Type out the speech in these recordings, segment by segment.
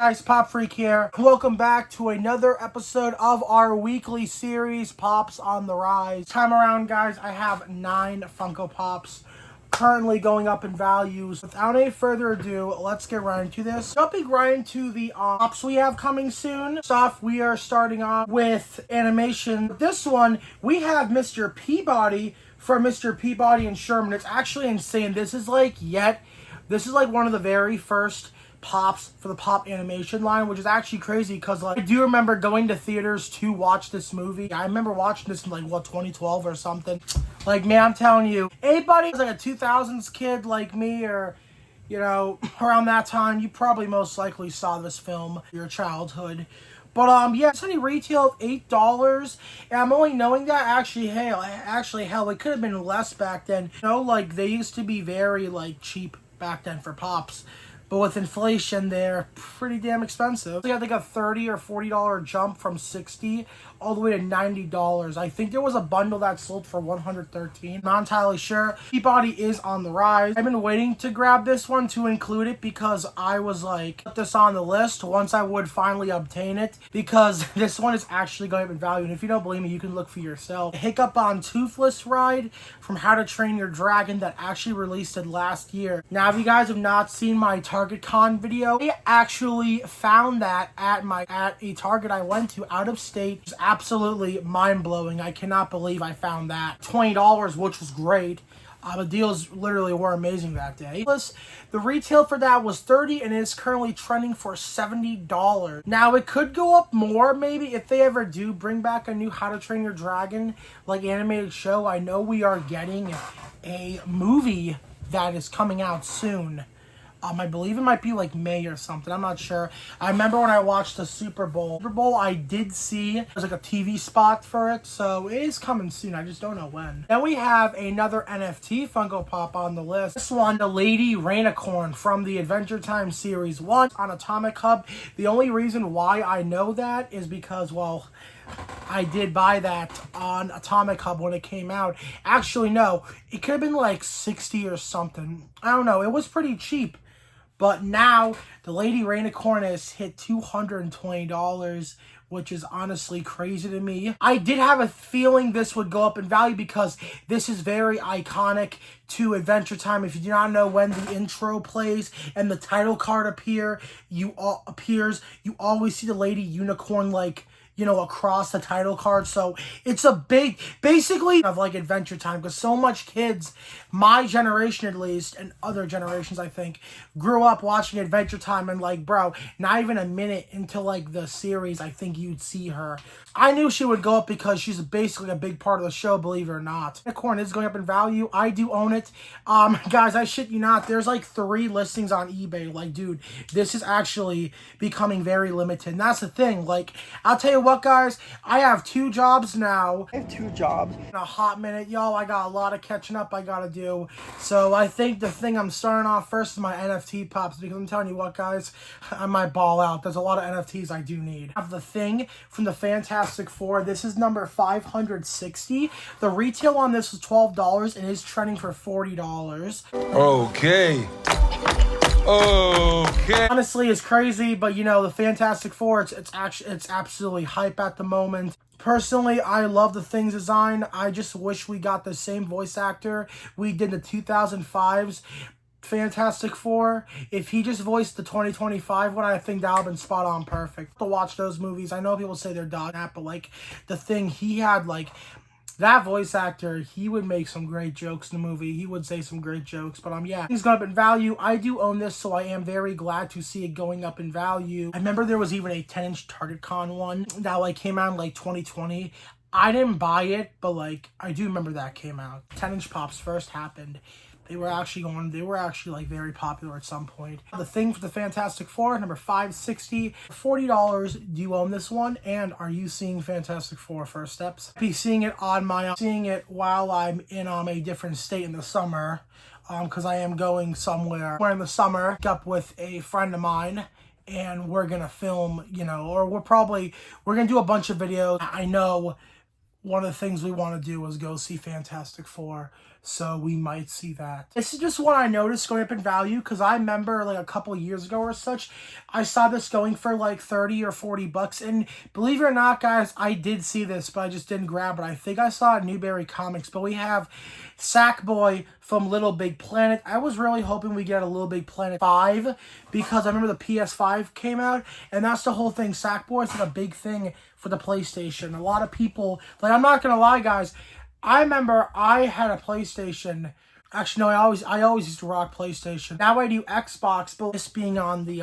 Guys, Pop Freak here. Welcome back to another episode of our weekly series, Pops on the Rise. Time around, guys, I have 9 Funko Pops currently going up in values. Without any further ado, let's get right into this. Jumping right into the Pops we have coming soon. Stuff, we are starting off with animation. This one, we have Mr. Peabody from Mr. Peabody and Sherman. It's actually insane. This is like one of the very first Pops for the Pop animation line, which is actually crazy because I do remember going to theaters to watch this movie. I remember watching this in 2012 or something. Man, I'm telling you, anybody who's like a 2000s kid like me, or around that time, you probably most likely saw this film in your childhood. But yeah, it's only retail of $8, and I'm only knowing that hell, it could have been less back then. They used to be very cheap back then for Pops. But with inflation, they're pretty damn expensive. They had a $30 or $40 jump from $60 all the way to $90. I think there was a bundle that sold for $113. Not entirely sure. Peabody is on the rise. I've been waiting to grab this one to include it because I was put this on the list once I would finally obtain it, because this one is actually going up in value. And if you don't believe me, you can look for yourself. Hiccup on Toothless ride from How to Train Your Dragon that actually released it last year. Now, if you guys have not seen my Target Con video, I actually found that at a Target I went to out of state. It's absolutely mind-blowing. I cannot believe I found that. $20, which was great. The deals literally were amazing that day. Plus, the retail for that was $30 and is currently trending for $70. Now, it could go up more maybe if they ever do bring back a new How to Train Your Dragon animated show. I know we are getting a movie that is coming out soon. I believe it might be May or something. I'm not sure. I remember when I watched the Super Bowl, I did see there's a TV spot for it. So it is coming soon. I just don't know when. Then we have another NFT Funko Pop on the list. This one, the Lady Rainicorn from the Adventure Time Series 1 on Atomic Hub. The only reason why I know that is because, I did buy that on Atomic Hub when it came out. Actually, no. It could have been 60 or something. I don't know. It was pretty cheap. But now, the Lady Rainicorn has hit $220, which is honestly crazy to me. I did have a feeling this would go up in value because this is very iconic to Adventure Time. If you do not know when the intro plays and the title card appears, you always see the Lady Unicorn across the title card. So it's a big, basically, of Adventure Time, because so much kids, my generation at least, and other generations I think, grew up watching Adventure Time, and bro, not even a minute into the series, I think you'd see her. I knew she would go up because she's basically a big part of the show, believe it or not. Unicorn is going up in value. I do own it. Guys, I shit you not, there's 3 listings on eBay. Dude, this is actually becoming very limited. And that's the thing. I'll tell you what, guys, I have 2 jobs now. I have 2 jobs in a hot minute, y'all. I got a lot of catching up I gotta do. So I think the thing I'm starting off first is my NFT Pops, because I'm telling you what, guys, I might ball out. There's a lot of NFTs I do need. I have the Thing from the Fantastic Four. This is number 560. The retail on this was $12 and is trending for $40. Okay. Honestly, it's crazy, but the Fantastic Four, it's absolutely hype at the moment. Personally, I love the Thing's design. I just wish we got the same voice actor we did the 2005's Fantastic Four. If he just voiced the 2025 one, I think that would have been spot on perfect. To watch those movies, I know people say they're dog at, but the Thing, he had that voice actor, he would make some great jokes in the movie. He would say some great jokes. But yeah, he's going up in value. I do own this, so I am very glad to see it going up in value. I remember there was even a 10-inch Target Con one that came out in 2020. I didn't buy it, but I do remember that came out. 10-inch Pops first happened. They were actually very popular at some point. The Thing for the Fantastic Four, number 560, $40. Do you own this one? And are you seeing Fantastic Four First Steps? I'll be seeing it while I'm in a different state in the summer, because I am going somewhere in the summer up with a friend of mine. And we're gonna film, or we're gonna do a bunch of videos. I know one of the things we want to do is go see Fantastic Four So we might see that. This is just one I noticed going up in value because I remember like a couple of years ago or such, I saw this going for like 30 or 40 bucks. And believe it or not, guys, I did see this, but I just didn't grab it. I think I saw it at Newberry Comics, but we have Sackboy from Little Big Planet. I was really hoping we get a Little Big Planet 5 because I remember the PS5 came out, and that's the whole thing. Sackboy is like a big thing for the PlayStation. A lot of people, like, I'm not gonna lie, guys, I remember I had a PlayStation. Actually, no, I always used to rock PlayStation. Now I do Xbox, but this being on the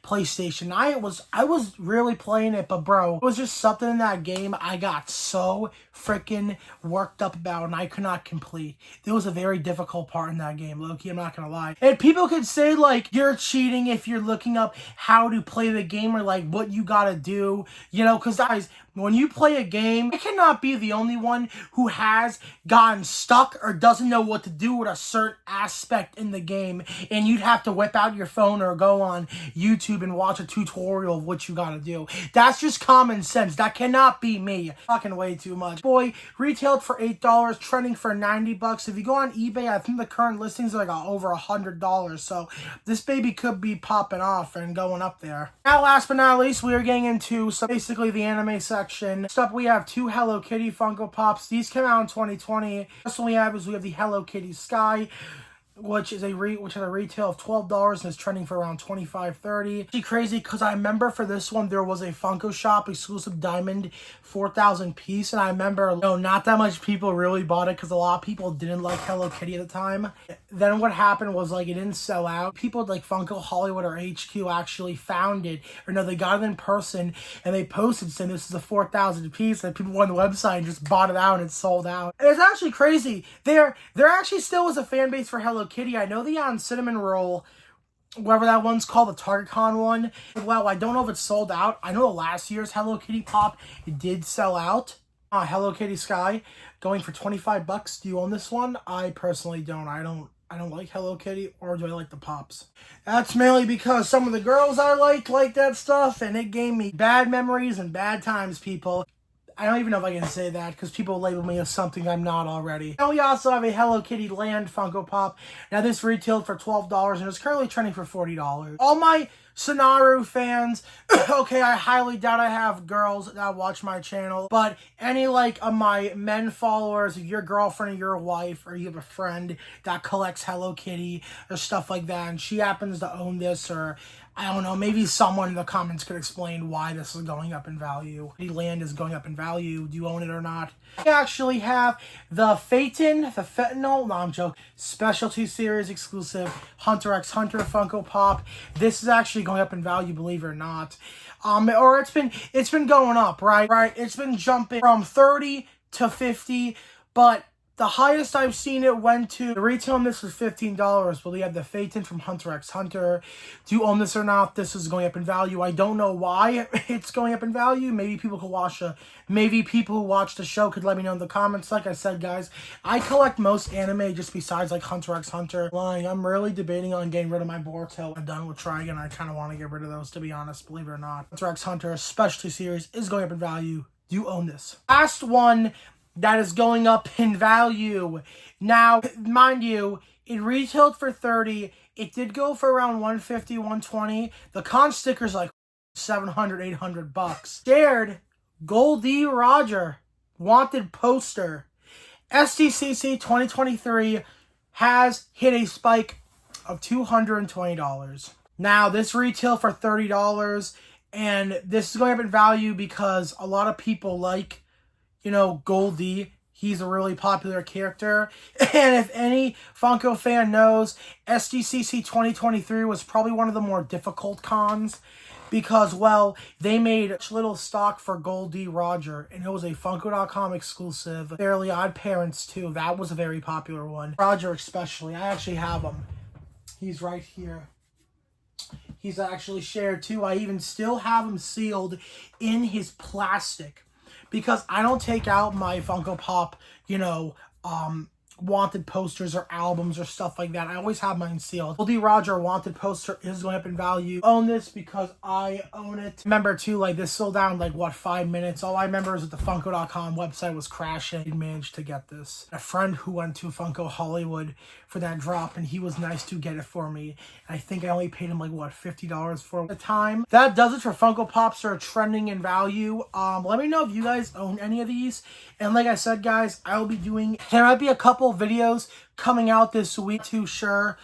PlayStation, I was really playing it, but bro, it was just something in that game I got so freaking worked up about, and I could not complete. There was a very difficult part in that game, Loki, I'm not gonna lie. And people could say like you're cheating if you're looking up how to play the game or like what you gotta do, you know, because guys, when you play a game, I cannot be the only one who has gotten stuck or doesn't know what to do with a certain aspect in the game, and you'd have to whip out your phone or go on YouTube and watch a tutorial of what you gotta do. That's just common sense. That cannot be me. Talking way too much. Boy, retailed for $8, trending for 90 bucks. If you go on eBay, I think the current listings are like over $100. So this baby could be popping off and going up there. Now, last but not least, we are getting into basically the anime section. Next up, we have two Hello Kitty Funko Pops. These came out in 2020. First one we have the Hello Kitty Sky, which has a retail of $12 and is trending for around $25-30. Actually crazy because I remember for this one there was a Funko Shop exclusive diamond 4,000 piece, and I remember not that much people really bought it because a lot of people didn't like Hello Kitty at the time. Then what happened was like it didn't sell out. People like Funko Hollywood or HQ actually found it, or no, they got it in person and they posted saying this is a 4,000 piece, and people went on the website and just bought it out and it sold out. And it's actually crazy. There actually still was a fan base for Hello Kitty. I know the Cinnamon Roll, whatever that one's called, the TargetCon one. Well, I don't know if it's sold out. I know the last year's Hello Kitty Pop, it did sell out. Hello Kitty Sky, going for 25 bucks. Do you own this one? I personally don't. I don't like Hello Kitty, or do I like the Pops? That's mainly because some of the girls I like that stuff, and it gave me bad memories and bad times, people. I don't even know if I can say that because people label me as something I'm not already. Now we also have a Hello Kitty Land Funko Pop. Now this retailed for $12 and is currently trending for $40. All my Sonaru fans, okay, I highly doubt I have girls that watch my channel, but any like of my men followers, if your girlfriend or your wife, or you have a friend that collects Hello Kitty or stuff like that, and she happens to own this, or I don't know, maybe someone in the comments could explain why this is going up in value. The land is going up in value. Do you own it or not? We actually have the Fentanyl, no, I'm joking, Specialty Series exclusive Hunter x Hunter Funko Pop. This is actually going up in value, believe it or not. Or it's been going up, right? It's been jumping from 30 to 50, but the highest I've seen it went to, the retail on this was $15, but we have the Phaeton from Hunter x Hunter. Do you own this or not? This is going up in value. I don't know why it's going up in value. Maybe people who watch the show could let me know in the comments. Like I said, guys, I collect most anime just besides like Hunter x Hunter. I'm really debating on getting rid of my Boruto. I'm done with Trigun. I kind of want to get rid of those, to be honest, believe it or not. Hunter x Hunter Specialty Series is going up in value. Do you own this? Last one that is going up in value. Now, mind you, it retailed for $30. It did go for around $150, $120. The con sticker's like $700, $800. Scared Goldie Roger wanted poster. SDCC 2023 has hit a spike of $220. Now, this retailed for $30, and this is going up in value because a lot of people like, Goldie. He's a really popular character. And if any Funko fan knows, SDCC 2023 was probably one of the more difficult cons because, well, they made little stock for Goldie Roger, and it was a Funko.com exclusive. Fairly Odd Parents, too. That was a very popular one. Roger especially. I actually have him. He's right here. He's actually shared, too. I even still have him sealed in his plastic, because I don't take out my Funko Pop, wanted posters or albums or stuff like that. I always have mine sealed. Goldie Roger wanted poster is going up in value. I own this because I own it. Remember too, like this sold down like what, 5 minutes. All I remember is that the Funko.com website was crashing. I managed to get this. A friend who went to Funko Hollywood for that drop, and he was nice to get it for me. And I think I only paid him like what, $50 for it at the time. That does it for Funko Pops that are trending in value. Let me know if you guys own any of these. And like I said, guys, I will be doing, there might be a couple videos coming out this week too, sure.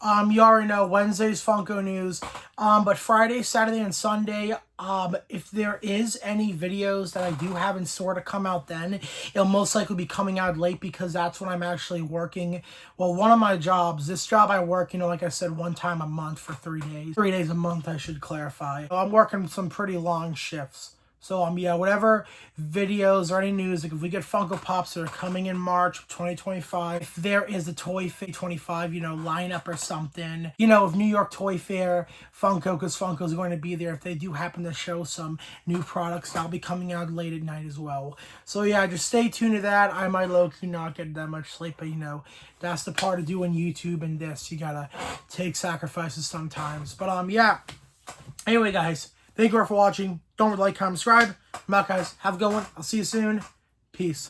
You already know Wednesday's Funko news, but Friday, Saturday, and Sunday, if there is any videos that I do have in store to come out then, it'll most likely be coming out late because that's when I'm actually working. Well, one of my jobs, this job I work, you know, like I said, one time a month for 3 days. 3 days a month, I should clarify. So I'm working some pretty long shifts. So, yeah, whatever videos or any news, like if we get Funko Pops that are coming in March 2025, if there is a Toy Fair 25, you know, lineup or something, you know, if New York Toy Fair, Funko, because Funko's going to be there, if they do happen to show some new products, that'll be coming out late at night as well. So, yeah, just stay tuned to that. I might low-key not get that much sleep, but, you know, that's the part of doing YouTube and this. You gotta take sacrifices sometimes. But, yeah. Anyway, guys. Thank you all for watching. Don't forget to like, comment, subscribe. I'm out, guys. Have a good one. I'll see you soon. Peace.